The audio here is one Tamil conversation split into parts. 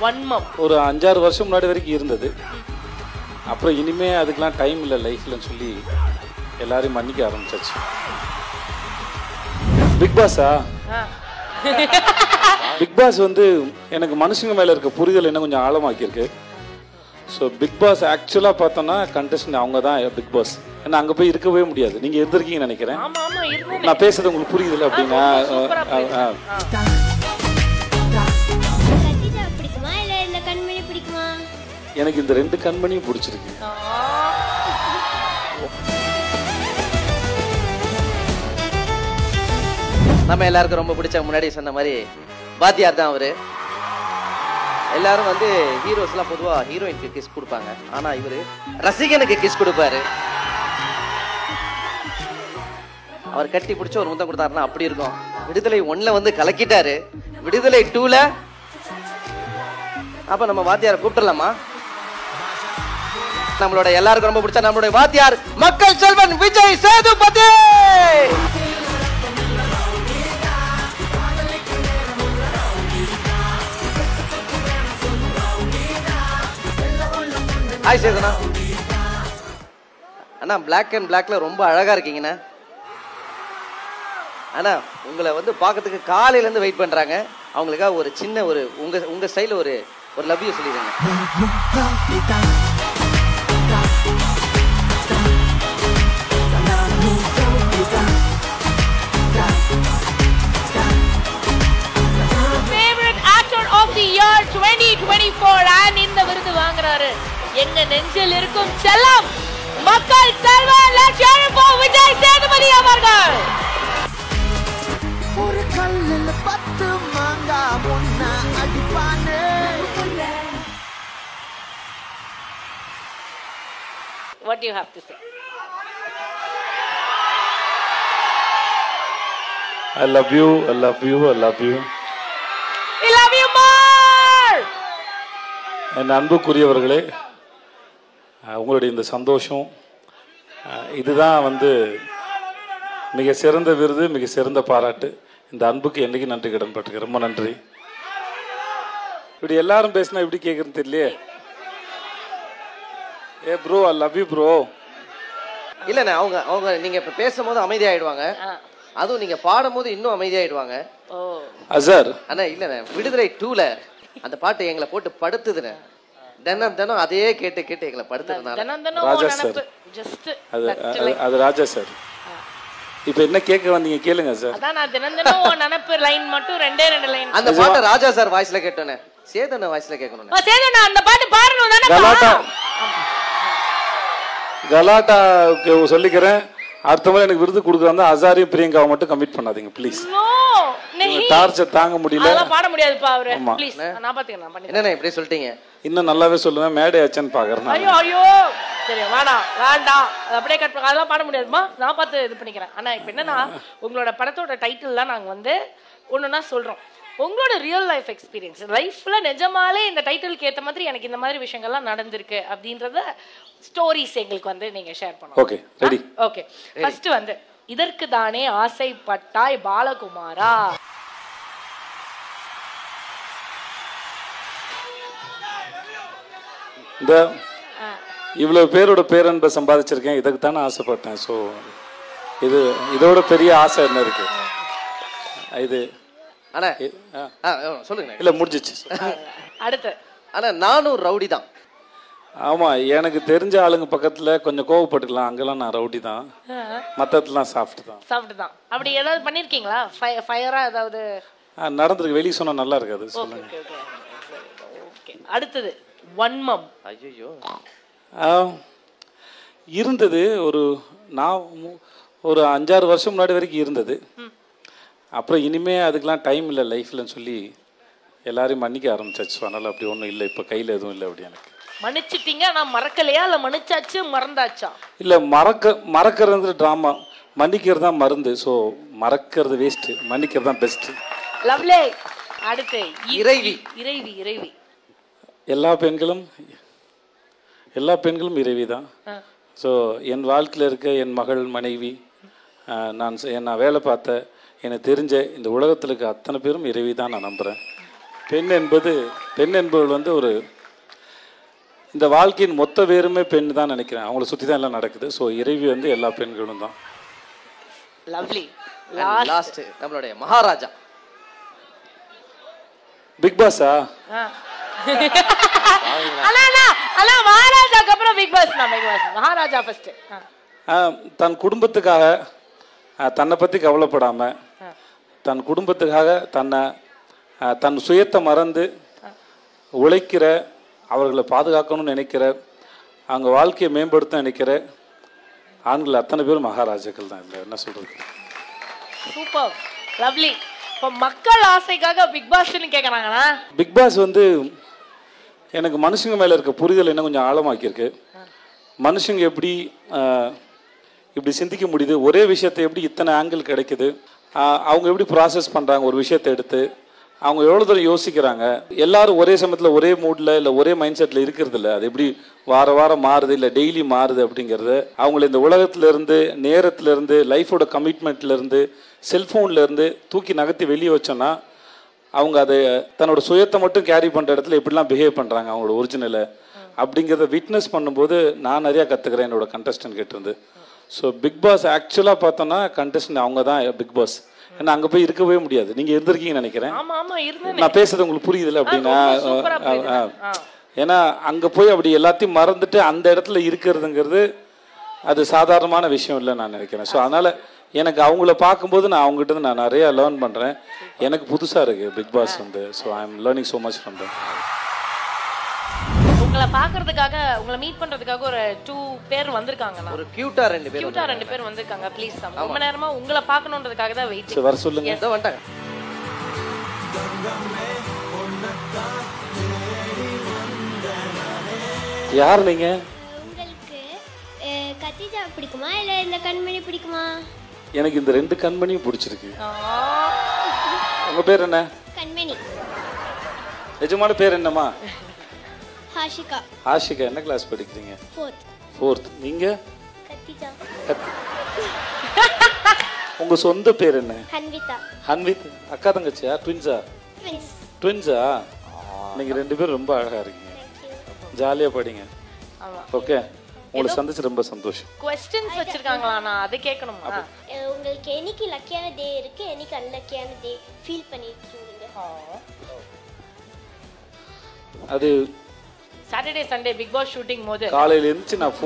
வன்மம் ஒரு 5-6 வருஷம் முன்னாடி வரைக்கும் இருந்தது. அப்புறம் இனிமே அதுக்கெல்லாம் டைம் இல்லை லைஃப்லன்னு சொல்லி எல்லாரையும் மன்னிக்க ஆரம்பிச்சாச்சு. பிக் பாஸா? பிக் பாஸ் வந்து எனக்கு மனுஷங்க மேலே இருக்க புரிதல் என்ன கொஞ்சம் ஆழமாக்கியிருக்கு. ஸோ பிக் பாஸ் ஆக்சுவலாக பார்த்தோன்னா கண்டஸ்டன்ட் அவங்க தான் பிக் பாஸ். ஏன்னா அங்கே போய் இருக்கவே முடியாது. நீங்கள் இருந்திருக்கீங்கன்னு நினைக்கிறேன். நான் பேசுறது உங்களுக்கு புரியுதுல்ல அப்படின்னா? எனக்கு இந்த 2 கண்மணியும் பிடிச்சிருக்கு. நம்ம எல்லாருக்கும் ரொம்ப பிடிச்ச முன்னாடி சொன்ன மாதிரி வாத்தியார் தான் அவரு. எல்லாரும் வந்து ஹீரோஸ்லாம் பொதுவா ஹீரோயினுக்கு கிஸ் கொடுப்பாங்க. ஆனா இவரு ரசிகனுக்கு கிஸ் கொடுப்பாரு. அவர் கட்டி பிடிச்ச ஒரு முத்தம் கொடுத்தாருன்னா அப்படி இருக்கும். விடுதலை 1ல வந்து கலக்கிட்டாரு. விடுதலை 2ல அப்ப நம்ம வாத்தியாரை கூப்பிடலாமா? நம்மளோட எல்லாருக்கும் ரொம்ப பிடிச்ச நம்மளுடைய வாத்தியார் மக்கள் செல்வன் விஜய் சேதுபதி. ஹாய் சேதுனா. அண்ணா பிளாக் அண்ட் பிளாக்ல ரொம்ப அழகா இருக்கீங்கண்ணா. அண்ணா உங்களை வந்து பார்க்கறதுக்கு காலையில இருந்து வெயிட் பண்றாங்க. அவங்களுக்காக ஒரு சின்ன ஒரு உங்க ஸ்டைல ஒரு லவ் யூ சொல்லிடுங்க. Favourite actor of the year 2024 and இந்த விருது வாங்குறாரு எங்க நெஞ்சில் இருக்கும் செல்லம் மக்கள் செல்வன் விஜய் சேதுபதி அவர்கள். ஒரு கல்லில் 10 மாங்காய் ஒன்னா அடிப்பானே. What do you have to say? I love you, I love you, I love you. I love you more. என் அன்புக்குரியவர்களே, உங்களுடைய இந்த சந்தோஷம் இதுதான் வந்து மிக சிறந்த விருது, மிக சிறந்த பாராட்டு. இந்த அன்புக்கு என்னைக்கு நன்றி கடன் பட்டிருக்கேன். ரொம்ப நன்றி. இப்படி எல்லாரும் பேசினா எப்படி கேட்குறேன்னு தெரியலையே. ஏ bro, I love you bro. இல்லண்ணா அவங்க நீங்க இப்ப பேசும்போது அமைதியாயிடுவாங்க. அதுவும் நீங்க பாடும்போது இன்னும் அமைதியாயிடுவாங்க. அசர் அண்ணா இல்லண்ணா விடுதலை 2ல அந்த பாட்டு எங்களை போட்டு படுத்துதுண்ணே. தினம் அதே கேட்டு எங்களை படுத்துறதுனால ராஜா சார், அது ராஜா சார். இப்ப என்ன கேட்க வந்தீங்க கேளுங்க சார். அதான் நான் தினம் நினைப்பு லைன் மட்டும் 2 லைன். அந்த பாட்டு ராஜா சார் வாய்ஸ்ல கேட்டோனே, சேதன வாய்ஸ்ல கேட்கணும். சேதன அந்த பாட்டு பாடணும் தானே. கலாட்டாக்கு சொல்லிக்கிறேன். அடுத்த முறை எனக்கு விருது கொடுக்குறாங்க அசாரியும் பிரியங்காவை மட்டும் கமிட் பண்ணாதீங்க ப்ளீஸ். டார்ச்சர் தாங்க முடியல. அதெல்லாம் பாட முடியாதுப்பா அவரே. ப்ளீஸ் நான் பாத்துக்கிறேன். என்னண்ணே இப்படி சொல்லிட்டீங்க? இன்னும் நல்லாவே சொல்லுவேன். மேடை ஆச்சன்னு பாக்குறேன். ஐயோ சரி வேண்டாம் அப்படியே கட் பண்ண. அதெல்லாம் பாட முடியாதுமா, நான் பார்த்து இது பண்ணிக்கிறேன். ஆனா இப்ப என்னன்னா உங்களோட படத்தோட டைட்டில்லாம் நாங்க வந்து ஒண்ணுன்னா சொல்றோம். உங்களோட ரியல் லைஃப் எக்ஸ்பீரியன்ஸ் லைஃப்ல நிஜமாலே இந்த டைட்டிலுக்கு ஏற்ற மாதிரி எனக்கு இந்த மாதிரி விஷயங்கள்லாம் நடந்திருக்கு அப்படின்றத ஸ்டோரிஸ் எங்களுக்கு வந்து நீங்க ஷேர் பண்ணுங்க. Okay ready? ஓகே ஃபர்ஸ்ட் வந்து இதற்கு தானே ஆசைப்பட்டாய் பாலகுமாரா. இந்த இவ்வளவு பேரோட பேரன்பை சம்பாதிச்சிருக்கேன், இதுக்கு தானே ஆசைப்பட்டேன். ஸோ இதோட பெரிய ஆசை என்ன இருக்கு? இது அண்ணா சொல்லுங்க. இல்ல முடிஞ்சிச்சு. அடுத்து அண்ணா நானும் ரவுடி தான். ஆமா, எனக்கு தெரிஞ்ச ஆளுங்க பக்கத்துல கொஞ்சம் கோவப்பட்டுக்கலாம். அங்கெல்லாம் நான் ரவுடி தான், மத்ததெல்லாம் சாஃப்ட் தான். அப்படி ஏதாவது பண்ணிருக்கீங்களா? ஃபயரா ஏதாவது நடந்திருக்கு? வெளியே சொன்னா நல்லா இருக்காது, சொல்லுங்க. அடுத்தது வன்மம். ஐயோ இருந்தது. நான் ஒரு 5-6 வருஷம் முன்னாடி வரைக்கும் இருந்தது. அப்புறம் இனிமே அதுக்கெல்லாம் டைம் இல்லை லைஃப்லன்னு சொல்லி எல்லாரையும் மன்னிக்க ஆரம்பிச்சாச்சு. அதனால அப்படி ஒன்றும் இல்லை, இப்போ கையில் எதுவும் இல்லை. அப்படி எனக்கு மன்னிச்சிட்டீங்க, நான் மறக்கலையா இல்லை மன்னிச்சாச்சு மறந்தாச்சா? இல்லை, மறக்கிறது ட்ராமா, மன்னிக்கிறது தான் மருந்து. ஸோ மறக்கிறது வேஸ்ட்டு, மன்னிக்கிறது தான் பெஸ்ட்டு. லவ்லே. அடுத்து இறைவி. இறைவி இறைவி எல்லா பெண்களும் இறைவி தான். ஸோ என் வாழ்க்கையில் இருக்க என் மகள், மனைவி, நான் வேலை பார்த்த, எனக்கு தெரிஞ்ச இந்த உலகத்தில் இருக்க அத்தனை பேரும் இறைவி தான் நான் நம்புகிறேன். பெண் என்பவள் வந்து ஒரு இந்த வாழ்க்கையின் மொத்த வேறுமே பெண் தான் நினைக்கிறேன். அவங்கள சுற்றி தான் எல்லாம் நடக்குது. ஸோ இறைவி வந்து எல்லா பெண்களும் தான். லவ்லி. லாஸ்ட் நம்மளுடைய மகாராஜா பிக் பாஸா? அண்ணா மகாராஜாக்கு அப்புறம் பிக் பாஸ். மகாராஜா ஃபர்ஸ்ட். தன் குடும்பத்துக்காக தன்னை பற்றி கவலைப்படாமல், தன் குடும்பத்துக்காக தன் சுயத்தை மறந்து உழைக்கிற, அவர்களை பாதுகாக்கணும்னு நினைக்கிற, அவங்க வாழ்க்கையை மேம்படுத்த நினைக்கிற ஆண்கள் அத்தனை பேரும் மகாராஜாக்கள் தான். இல்லை என்ன சொல்றது? Super, lovely. இப்போ மக்கள் ஆசைக்காக பிக் பாஸ்ன்னு கேட்குறாங்கண்ணா. பிக் பாஸ் வந்து எனக்கு மனுஷங்க மேலே இருக்க புரிதல் என்ன கொஞ்சம் ஆழமாக்கியிருக்கு. மனுஷங்க எப்படி இப்படி சிந்திக்க முடியுது, ஒரே விஷயத்தை எப்படி இத்தனை ஆங்கிள் கிடைக்குது, அவங்க எப்படி ப்ராசஸ் பண்ணுறாங்க ஒரு விஷயத்தை எடுத்து, அவங்க எவ்வளோ தூரம் யோசிக்கிறாங்க, எல்லாரும் ஒரே சமயத்தில் ஒரே மூடில் இல்லை ஒரே மைண்ட் செட்டில் இருக்கிறது இல்லை, அது எப்படி வாரம் மாறுது இல்லை டெய்லி மாறுது அப்படிங்கிறது, அவங்கள இந்த உலகத்துலேருந்து, நேரத்துலேருந்து, லைஃபோட கமிட்மெண்ட்லேருந்து, செல்ஃபோன்லேருந்து தூக்கி நகர்த்தி வெளியே வச்சோன்னா அவங்க அதை தன்னோட சுயத்தை மட்டும் கேரி பண்ணுற இடத்துல எப்படிலாம் பிஹேவ் பண்ணுறாங்க அவங்களோட ஒரிஜினலை அப்படிங்கிறத விட்னஸ் பண்ணும்போது நான் நிறையா கற்றுக்கிறேன் என்னோட கண்டஸ்டன்ட் கிட்டேருந்து. ஸோ பிக் பாஸ் ஆக்சுவலாக பார்த்தோன்னா கண்டஸ்டன்ட் அவங்க தான் பிக் பாஸ். ஏன்னா அங்கே போய் இருக்கவே முடியாது. நீங்கள் இருந்திருக்கீங்கன்னு நினைக்கிறேன். நான் பேசுறது உங்களுக்கு புரியுதுல்ல அப்படின்னா? ஏன்னா அங்கே போய் அப்படி எல்லாத்தையும் மறந்துட்டு அந்த இடத்துல இருக்கிறதுங்கிறது அது சாதாரணமான விஷயம் இல்லை நான் நினைக்கிறேன். ஸோ அதனால் எனக்கு அவங்கள பார்க்கும்போது நான் அவங்ககிட்ட நான் நிறையா லேர்ன் பண்ணுறேன். எனக்கு புதுசாக இருக்குது பிக் பாஸ் வந்து. So I am learning so much from them. உங்களை பார்க்கறதுக்காக, உங்களை மீட் பண்றதுக்காக ஒரு 2 பேர் வந்திருக்காங்கண்ணா. ஒரு கியூட்டா 2 பேர் வந்திருக்காங்க. ப்ளீஸ் ரொம்ப நேரமா உங்களை பார்க்கணுன்றதுக்காக தான் வெயிட். வர சொல்லுங்க. இதோ வந்துட்டாங்க. யார் நீங்க? உங்களுக்கு கத்திஜா பிடிக்குமா இல்ல இந்த கண்மணி பிடிக்குமா? எனக்கு இந்த 2 கண்மணியும் பிடிச்சிருக்கு. உங்க பேர் என்ன? கண்மணி. நிஜமான பேர் என்னம்மா? ஹாஷிகா. ஆஷிகா. என்ன கிளாஸ் படிக்கிறீங்க? 4th. நீங்க? கத்திஜா. உங்க சொந்த பேர் என்ன? ஹன்விதா. ஹன்வித். அக்கா தங்கச்சியா? ட்வின்ஸா? ட்வின்ஸா? நீங்க 2 பேரும் ரொம்ப அழகா இருக்கீங்க. ஜாலியா படிங்க. ஓகே, உங்களை சந்திச்சு ரொம்ப சந்தோஷம். क्वेश्चंस வச்சிருக்காங்களா? நான் அதை கேட்கணுமா? உங்களுக்கு என்னைக்கு லக்கியான டே இருக்கு, என்னைக்கு அன்லக்கியான டே ஃபீல் பண்ணிருக்கீங்க? அது Saturday Sunday Bigg Boss shooting போது காலையில எழுந்துச்சு நான்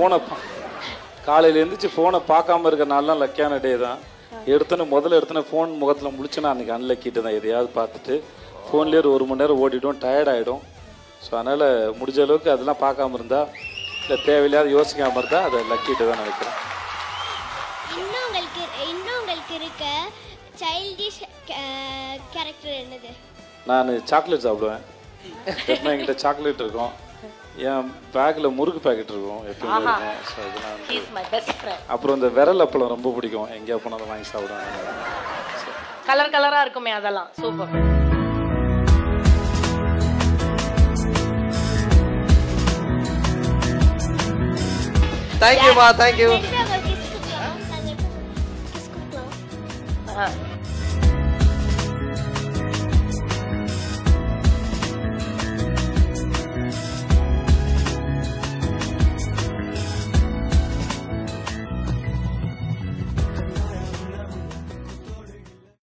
ஃபோனை பார்க்காம இருக்க நாள்லாம் லக்கியான டே தான். முதல்ல ஃபோன் முகத்தில் முடிச்சுன்னா அன்றைக்கி அன்லக்கிட்டு தான். எதையாவது பார்த்துட்டு ஃபோன்லேயே ஒரு 1 மணி நேரம் ஓடிடும், டயர்ட் ஆகிடும். ஸோ அதனால் முடிஞ்ச அளவுக்கு அதெல்லாம் பார்க்காம இருந்தால், இல்லை தேவையில்லாத யோசிக்காமல் இருந்தால் அதை லக்கிட்டு தான் நினைக்கிறேன். இன்னும் உங்களுக்கு இருக்க சைல்டிஷ் கேரக்டர் என்னது? நான் சாக்லேட் சாப்பிடுவேன். என்கிட்ட சாக்லேட் இருக்கும், என் பேக்கில் முறுக்கு பேக்கெட் இருக்கும் எப்பயுமே இருக்கும். ஸோ இதெல்லாம் அப்புறம் இந்த விரல் அப்பளம் ரொம்ப பிடிக்கும், எங்கேயா போனாலும் வாங்கி சாப்பிடுவேன். கலராக இருக்குமே அதெல்லாம் சூப்பர். தேங்க்யூமா, தேங்க்யூ. கிஸ் கொடுக்கலாம்.